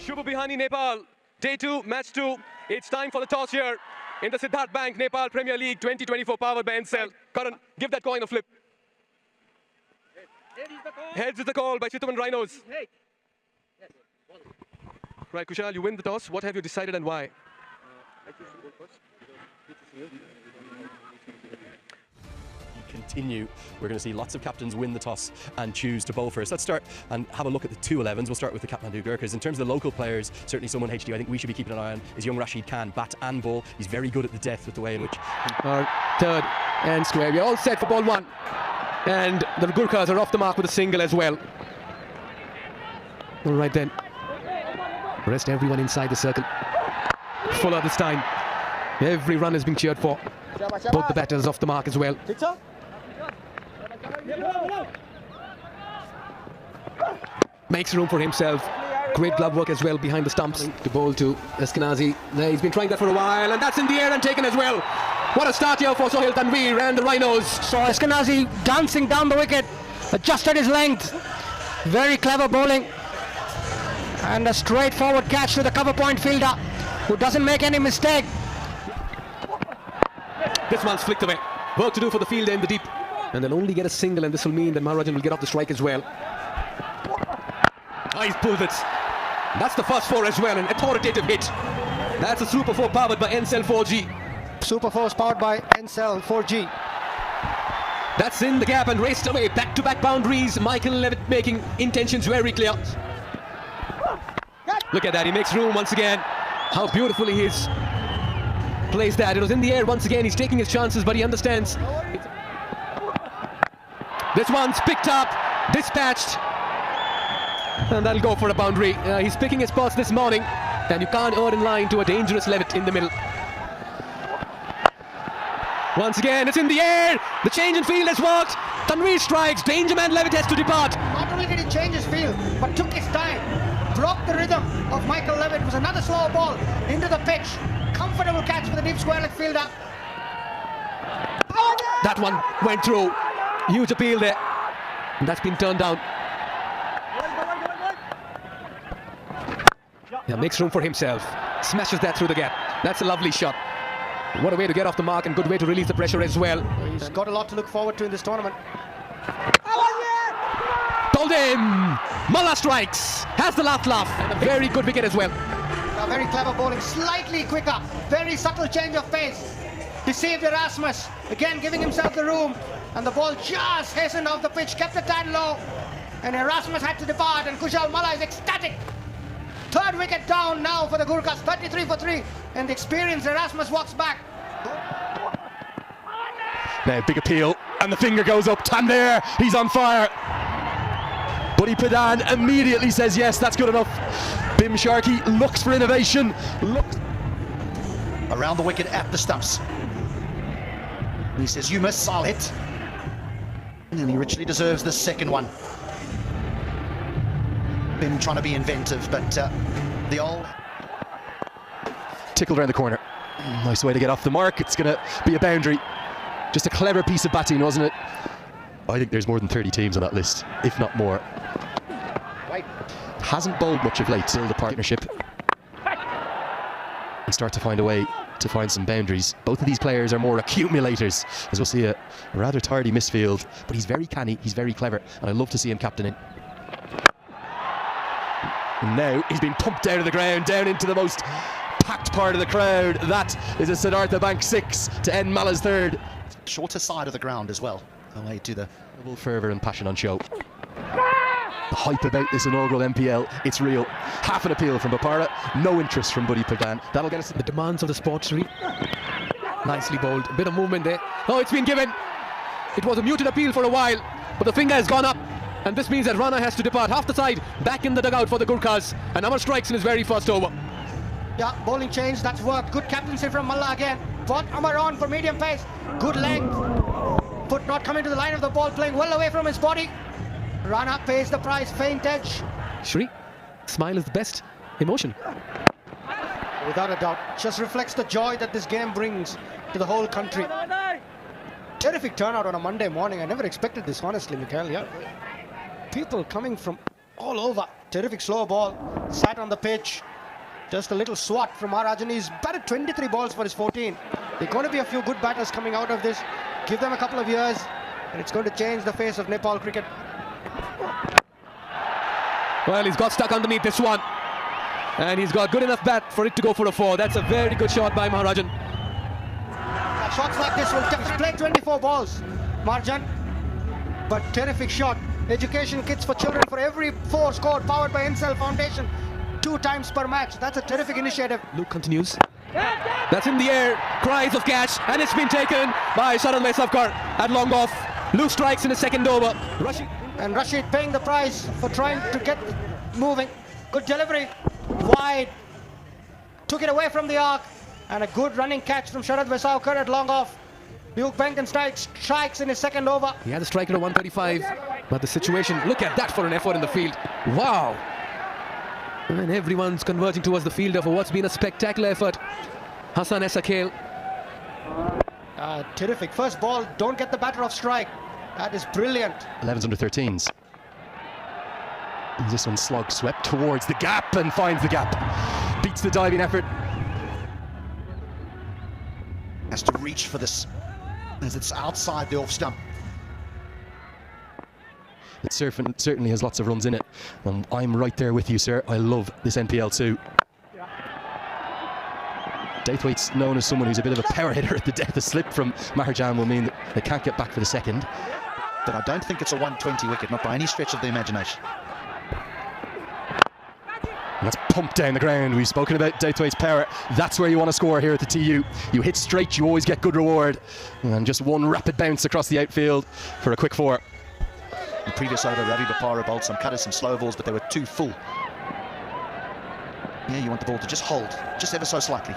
Shubha Bihani, Nepal. Day 2, match 2. It's time for the toss here in the Siddharth Bank Nepal Premier League 2024 powered by Ncell. Karan, give that coin a flip. Heads is the call by Chitwan Rhinos. Right, Kushal, you win the toss. What have you decided and why? Continue. We're going to see lots of captains win the toss and choose to bowl first. Let's start and have a look at the two 11s. We'll start with the Kathmandu Gurkhas. In terms of the local players, certainly someone HD I think we should be keeping an eye on is young Rashid Khan. Bat and ball. He's very good at the death with the way in which... Third and square. We're all set for ball one. And the Gurkhas are off the mark with a single as well. All right then. Rest everyone inside the circle. Fuller this time. Every run is being cheered for. Both the batters off the mark as well. Makes room for himself. Great glove work as well behind the stumps. To bowl to Eskenazi. He's been trying that for a while, and that's in the air and taken as well. What a start here for Sohail Tanveer and the Rhinos. So Eskenazi dancing down the wicket, adjusted his length. Very clever bowling. And a straightforward catch to the cover point fielder, who doesn't make any mistake. This one's flicked away. Work to do for the fielder in the deep. And they'll only get a single, and this will mean that Maharajan will get off the strike as well. Oh, he's pulled it. That's the first four as well, an authoritative hit. That's a Super 4 powered by Ncell 4G. Super Force powered by Ncell 4G. That's in the gap and raced away. Back-to-back boundaries. Michael Levitt making intentions very clear. Look at that, he makes room once again. How beautifully he is. Plays that. It was in the air once again. He's taking his chances, but he understands. This one's picked up, dispatched, and that'll go for a boundary. He's picking his spots this morning, and you can't earn in line to a dangerous Levitt in the middle. Once again, it's in the air. The change in field has worked. Tanveer strikes. Danger man Levitt has to depart. Not only did he change his field, but took his time. Broke the rhythm of Michael Levitt. It was another slow ball into the pitch. Comfortable catch for the deep square leg fielder. That one went through. Huge appeal there. And that's been turned down. Yeah, makes room for himself. Smashes that through the gap. That's a lovely shot. What a way to get off the mark, and good way to release the pressure as well. He's got a lot to look forward to in this tournament. Told him! Mullah strikes. Has the laugh. And a very good wicket as well. Very clever bowling, slightly quicker, very subtle change of pace. Deceived Erasmus, again giving himself the room, and the ball just hastened off the pitch, kept it tight low, and Erasmus had to depart, and Kushal Mullah is ecstatic. Third wicket down now for the Gurkhas, 33 for 3, and the experienced Erasmus walks back. Now, big appeal, and the finger goes up. Tanveer, he's on fire. Buddy Pradhan immediately says, yes, that's good enough. Bim Sharkey looks for innovation. Around the wicket at the stumps. He says, you must I'll hit. And he richly deserves the second one. Bim trying to be inventive, but the old... Tickled around the corner. Nice way to get off the mark. It's going to be a boundary. Just a clever piece of batting, wasn't it? I think there's more than 30 teams on that list, if not more. Hasn't bowled much of late, still the partnership. And start to find a way to find some boundaries. Both of these players are more accumulators, as we'll see a rather tardy misfield, but he's very canny, he's very clever, and I love to see him captaining. And now he's been pumped out of the ground, down into the most packed part of the crowd. That is a Siddharth Bank 6 to end Malah's third. Shorter side of the ground as well, away to the... Fervour and passion on show. The hype about this inaugural MPL, it's real. Half an appeal from Bapara, no interest from Buddy Pradhan. That'll get us the demands of the sports league. Nicely bowled, a bit of movement there. Oh, it's been given. It was a muted appeal for a while, but the finger has gone up, and this means that Rana has to depart. Half the side back in the dugout for the Gurkhas, and Amar strikes in his very first over. Yeah, bowling change, that's worked. Good captaincy from Mullah again. Brought Amar on for medium pace. Good length. Foot not coming to the line of the ball, playing well away from his body. Rana pays the price, faint edge. Shri, smile is the best emotion. Without a doubt, just reflects the joy that this game brings to the whole country. Terrific turnout on a Monday morning. I never expected this, honestly, Mikhail. Yeah, people coming from all over terrific slow ball. Sat on the pitch. Just a little swat from Maharajan. He's batted 23 balls for his 14. There are going to be a few good batters coming out of this. Give them a couple of years, and it's going to change the face of Nepal cricket. Well, he's got stuck underneath this one. And he's got good enough bat for it to go for a 4. That's a very good shot by Maharajan. Shots like this will play 24 balls, Maharajan. But terrific shot. Education kits for children for every 4 scored, powered by Incel Foundation. 2 times per match. That's a terrific initiative. Luke continues. That's in the air. Cries of catch. And it's been taken by Sharad Vaisavkar at long off. Luke strikes in the second over. And Rashid paying the price for trying to get moving. Good delivery. Wide. Took it away from the arc. And a good running catch from Sharad Vaisavkar at long off. Luke Benken strikes in his second over. He had a strike at 135. But the situation, look at that for an effort in the field. Wow. And everyone's converging towards the fielder for what's been a spectacular effort. Hassan Esakale. Terrific. First ball, don't get the batter off strike. That is brilliant. 11s under 13s. And this one slog swept towards the gap and finds the gap. Beats the diving effort. Has to reach for this as it's outside the off stump. It certainly has lots of runs in it. And I'm right there with you, sir. I love this NPL too. Day2's known as someone who's a bit of a power hitter at the death. A slip from Maharajan will mean that they can't get back for the second. But I don't think it's a 120 wicket, not by any stretch of the imagination. And that's pumped down the ground. We've spoken about Day2's power. That's where you want to score here at the TU. You hit straight, you always get good reward. And just one rapid bounce across the outfield for a quick 4. The previous over, Ravi Bapara bowled some cutters, some slow balls, but they were too full. Yeah, you want the ball to just hold, just ever so slightly.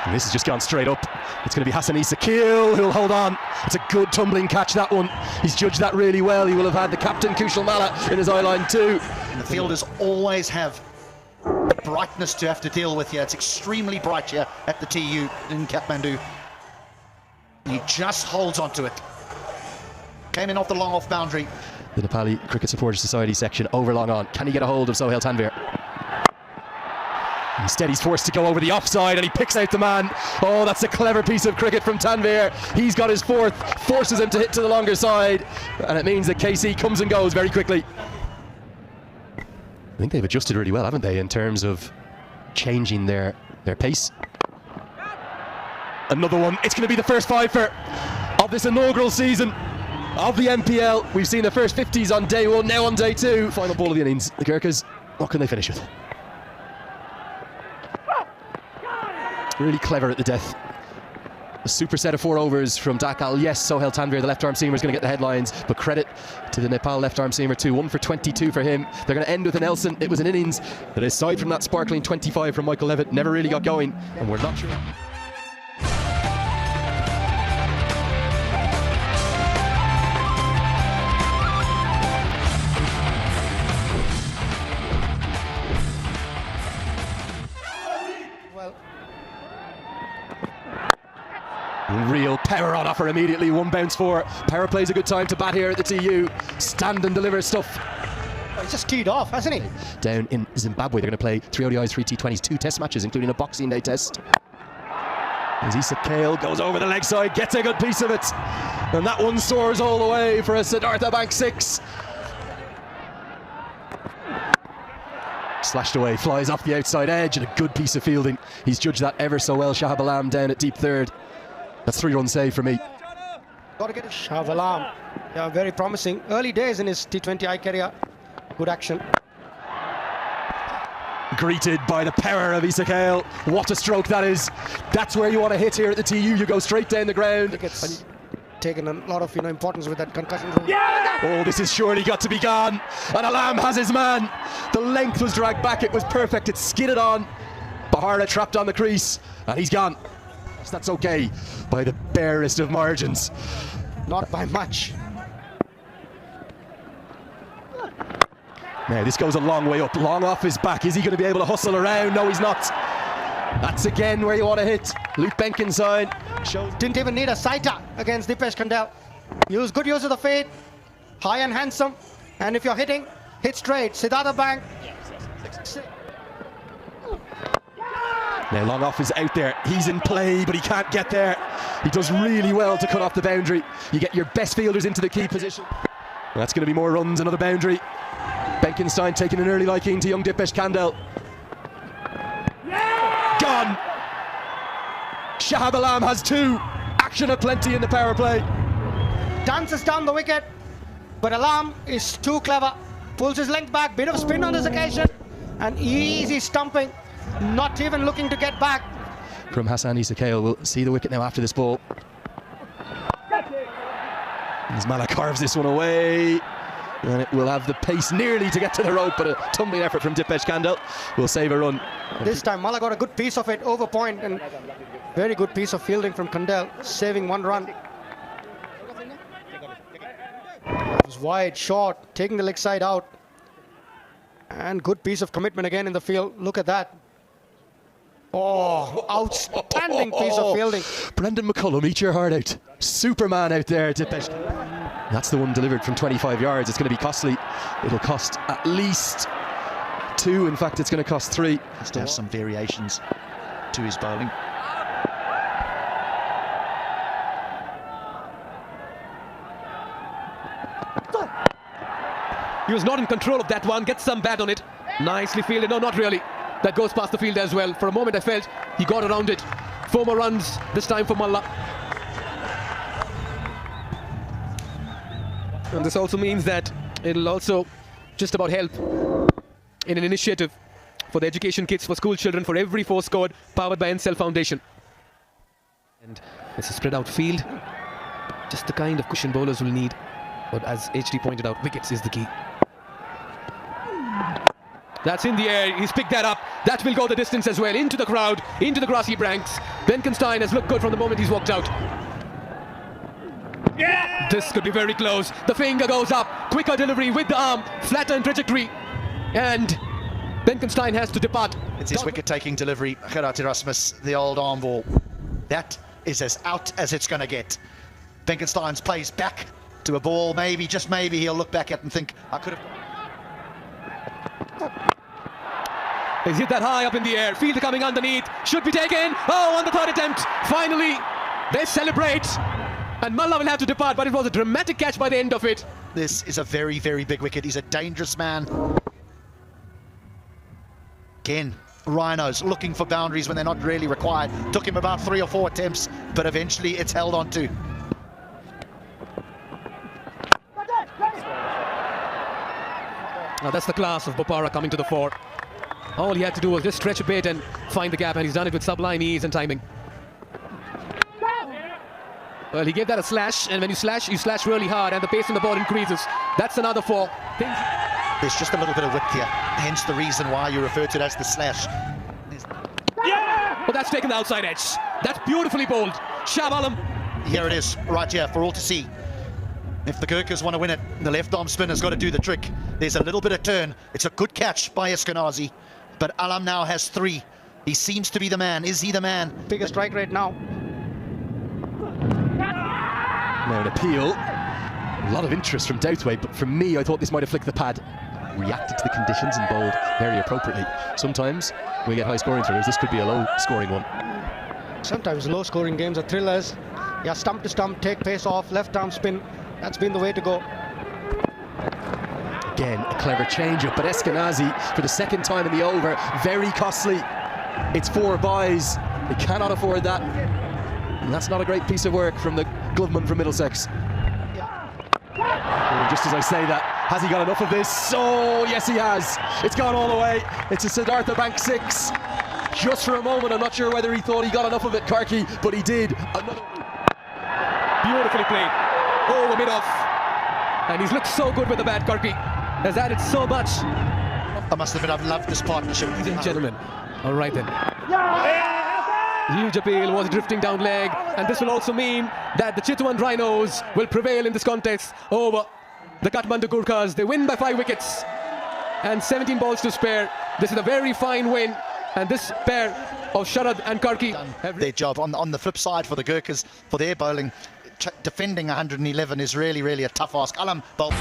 And this has just gone straight up. It's going to be Hassan Esakale who'll hold on. It's a good tumbling catch, that one. He's judged that really well. He will have had the captain, Kushal Malla, in his eye line too. And the fielders always have the brightness to have to deal with here. It's extremely bright here at the TU in Kathmandu. He just holds on to it. Came in off the long off boundary. The Nepali Cricket Supporters Society section over long on. Can he get a hold of Sohail Tanvir? Instead he's forced to go over the offside and he picks out the man. Oh, that's a clever piece of cricket from Tanvir. He's got his 4th, forces him to hit to the longer side, and it means that KC comes and goes very quickly. I think they've adjusted really well, haven't they, in terms of changing their pace. Another one. It's going to be the first 5 of this inaugural season of the NPL. We've seen the first 50s on day 1, now on day 2. Final ball of the innings. The Gurkhas, what can they finish with? Really clever at the death. A super set of 4 overs from Dakal. Yes, Sohail Tanvir, the left-arm seamer, is going to get the headlines, but credit to the Nepal left-arm seamer too. 1 for 22 for him. They're going to end with an Elson. It was an innings that, aside from that sparkling 25 from Michael Levitt, never really got going, and we're not sure. Real power on offer immediately. 1 bounce 4. Power plays a good time to bat here at the TU. Stand and deliver stuff. He's just teed off, hasn't he? Down in Zimbabwe, they're going to play 3 ODIs, 3 T20s, 2 test matches, including a Boxing Day test. As Esakale goes over the leg side, gets a good piece of it. And that one soars all the way for a Siddhartha Bank 6. Slashed away, flies off the outside edge, and a good piece of fielding. He's judged that ever so well. Shahab Alam down at deep 3rd. That's 3-run save for me. Got to get it. Shahab Alam. Yeah, very promising. Early days in his T20I career. Good action. Greeted by the power of Esakale. What a stroke that is. That's where you want to hit here at the TU. You go straight down the ground. It's taken a lot of importance with that concussion rule. Yeah! Oh, this has surely got to be gone. And Alam has his man. The length was dragged back. It was perfect. It skidded on. Bahara trapped on the crease. And he's gone. That's okay by the barest of margins. Not by much. Now this goes a long way up, long off his back. Is he going to be able to hustle around? No, he's not. That's again where you want to hit. Luke Benken side. Didn't even need a sighter against Dipesh Kandel. Good use of the fade. High and handsome. And if you're hitting, hit straight. Siddhartha Bank. Now long off is out there. He's in play, but he can't get there. He does really well to cut off the boundary. You get your best fielders into the key position. Well, that's going to be more runs, another boundary. Benkenstein taking an early liking to young Dipesh Kandel. Gone! Shahab Alam has 2. Action aplenty in the power play. Dances down the wicket, but Alam is too clever. Pulls his length back, bit of spin on this occasion, and easy stumping, not even looking to get back. From Hassani Sakale, we'll see the wicket now after this ball. As Mala carves this one away, and it will have the pace nearly to get to the rope, but a tumbling effort from Dipesh Kandel will save a run. This time Mala got a good piece of it over point, and very good piece of fielding from Kandel, saving 1 run. It was wide, short, taking the leg side out, and good piece of commitment again in the field. Look at that. Oh, outstanding piece of fielding. Brendan McCullum, eat your heart out. Superman out there, Dipesh. That's the one delivered from 25 yards. It's going to be costly. It'll cost at least 2. In fact, it's going to cost 3. Has to have some variations to his bowling. He was not in control of that one. Gets some bat on it. Nicely fielded. No, not really. That goes past the field as well. For a moment I felt he got around it. 4 more runs this time for Malla. And this also means that it'll also just about help in an initiative for the education kits for school children for every 4 scored, powered by NCell Foundation. And it's a spread out field. Just the kind of cushion bowlers will need. But as HD pointed out, wickets is the key. That's in the air. He's picked that up. That will go the distance as well. Into the crowd, into the grassy ranks. Benkenstein has looked good from the moment he's walked out. Yeah! This could be very close. The finger goes up. Quicker delivery with the arm. Flattened trajectory. And Benkenstein has to depart. It's his wicket-taking delivery. Gerard Erasmus, the old arm ball. That is as out as it's going to get. Benkenstein's plays back to a ball. Maybe, just maybe, he'll look back at it and think, I could have... He's hit that high up in the air. Fielder coming underneath. Should be taken. Oh, on the 3rd attempt. Finally, they celebrate. And Malla will have to depart, but it was a dramatic catch by the end of it. This is a very, very big wicket. He's a dangerous man. Again, Rhinos looking for boundaries when they're not really required. Took him about 3 or 4 attempts, but eventually it's held on to. Now that's the class of Bopara coming to the fore. All he had to do was just stretch a bit and find the gap, and he's done it with sublime ease and timing. Well, he gave that a slash, and when you slash really hard, and the pace in the ball increases. That's another 4. There's just a little bit of width here, hence the reason why you refer to it as the slash. Well, that's taken the outside edge. That's beautifully bowled. Shahab Alam. Here it is, right here, for all to see. If the Gurkhas want to win it, the left arm spinner's got to do the trick. There's a little bit of turn. It's a good catch by Eskenazi, but Alam now has 3. He seems to be the man. Is he the man? Bigger strike rate now. Now an appeal. A lot of interest from Douthwaite, but for me, I thought this might have flicked the pad. Reacted to the conditions and bowled very appropriately. Sometimes we get high scoring throws. This could be a low scoring one. Sometimes low scoring games are thrillers. Yeah, stump to stump, take pace off, left arm spin. That's been the way to go. Again, a clever change-up, but Eskenazi, for the 2nd time in the over, very costly. It's 4 buys. They cannot afford that. And that's not a great piece of work from the gloveman from Middlesex. And just as I say that, has he got enough of this? Oh, yes, he has. It's gone all the way. It's a Siddhartha Bank 6. Just for a moment, I'm not sure whether he thought he got enough of it, Karki, but he did. Another... Beautifully played. Oh, mid-off. And he's looked so good with the bat, Karki. Has added so much. I must admit, I've loved this partnership. Ladies and gentlemen. All right then. Huge appeal, was drifting down leg, and this will also mean that the Chitwan Rhinos will prevail in this contest over the Kathmandu Gurkhas. They win by 5 wickets and 17 balls to spare. This is a very fine win, and this pair of Sharad and Karki have their job. On the flip side for the Gurkhas, for their bowling, defending 111 is really, really a tough ask. Alam bowled.